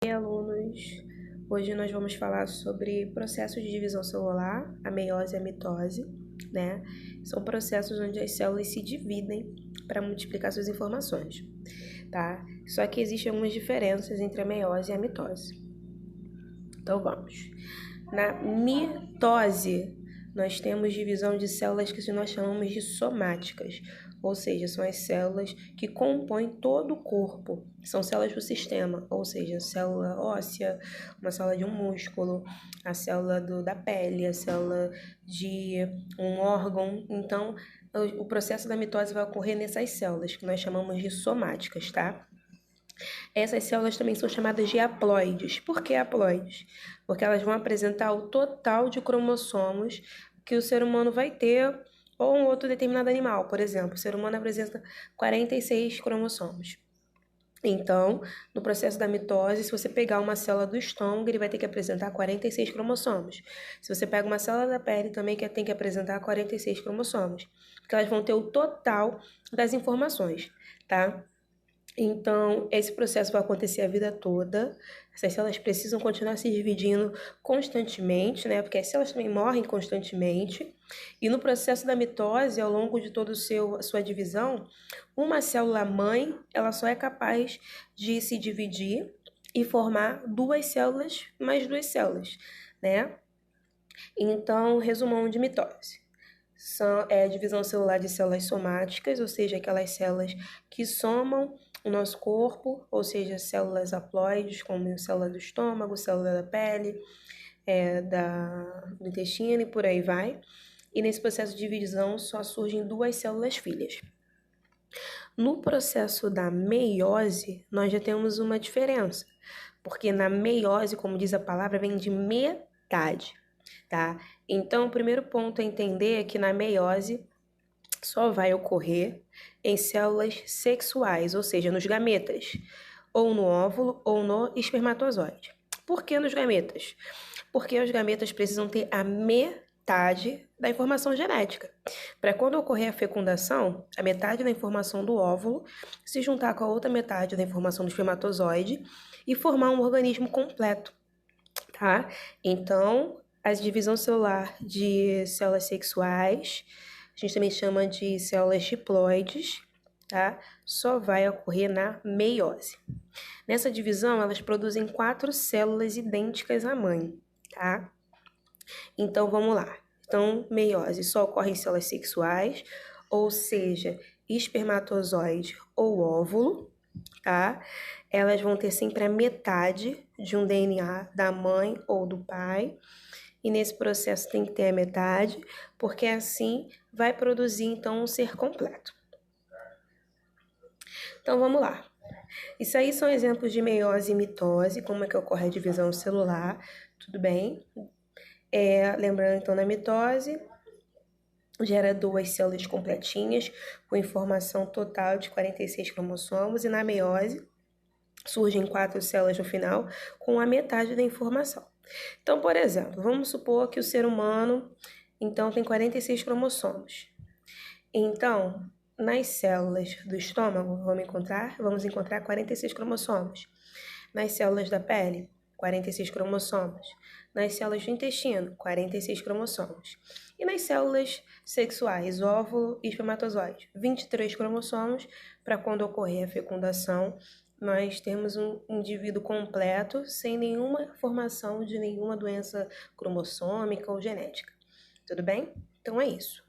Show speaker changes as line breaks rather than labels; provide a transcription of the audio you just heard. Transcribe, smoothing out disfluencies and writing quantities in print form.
Oi, alunos! Hoje nós vamos falar sobre processos de divisão celular, a meiose e a mitose, né? São processos onde as células se dividem para multiplicar suas informações, tá? Só que existem algumas diferenças entre a meiose e a mitose. Então vamos. Na mitose, nós temos divisão de células que nós chamamos de somáticas, ou seja, são as células que compõem todo o corpo. São células do sistema, ou seja, célula óssea, uma célula de um músculo, a célula da pele, a célula de um órgão. Então, o processo da mitose vai ocorrer nessas células, que nós chamamos de somáticas, tá? Essas células também são chamadas de haploides. Por que haploides? Porque elas vão apresentar o total de cromossomos que o ser humano vai ter ou um outro determinado animal. Por exemplo, o ser humano apresenta 46 cromossomos. Então, no processo da mitose, se você pegar uma célula do estômago, ele vai ter que apresentar 46 cromossomos. Se você pega uma célula da pele, também tem que apresentar 46 cromossomos. Porque elas vão ter o total das informações, tá? Então, esse processo vai acontecer a vida toda. Essas células precisam continuar se dividindo constantemente, né? Porque as células também morrem constantemente. E no processo da mitose, ao longo de toda a sua divisão, uma célula mãe, ela só é capaz de se dividir e formar duas células mais duas células, né? Então, resumão de mitose. É a divisão celular de células somáticas, ou seja, aquelas células que somam o nosso corpo, ou seja, células haploides, como célula do estômago, célula da pele, do intestino e por aí vai. E nesse processo de divisão só surgem duas células filhas. No processo da meiose, nós já temos uma diferença, porque na meiose, como diz a palavra, vem de metade, tá? Então, o primeiro ponto a entender é que na meiose só vai ocorrer em células sexuais, ou seja, nos gametas, ou no óvulo ou no espermatozoide. Por que nos gametas? Porque os gametas precisam ter a metade da informação genética. Para quando ocorrer a fecundação, a metade da informação do óvulo se juntar com a outra metade da informação do espermatozoide e formar um organismo completo, tá? Então, a divisão celular de células sexuais, a gente também chama de células diploides, tá? Só vai ocorrer na meiose. Nessa divisão, elas produzem 4 células idênticas à mãe, tá? Então, vamos lá. Então, meiose só ocorre em células sexuais, ou seja, espermatozoide ou óvulo, tá? Elas vão ter sempre a metade de um DNA da mãe ou do pai. E nesse processo tem que ter a metade, porque assim vai produzir então um ser completo. Então vamos lá. Isso aí são exemplos de meiose e mitose, como é que ocorre a divisão celular, tudo bem? Lembrando então, na mitose, gera 2 células completinhas, com informação total de 46 cromossomos, e na meiose, surgem 4 células no final, com a metade da informação. Então, por exemplo, vamos supor que o ser humano, então, tem 46 cromossomos. Então, nas células do estômago, vamos encontrar 46 cromossomos. Nas células da pele, 46 cromossomos. Nas células do intestino, 46 cromossomos. E nas células sexuais, óvulo e espermatozoide, 23 cromossomos, para quando ocorrer a fecundação, nós temos um indivíduo completo, sem nenhuma formação de nenhuma doença cromossômica ou genética. Tudo bem? Então é isso.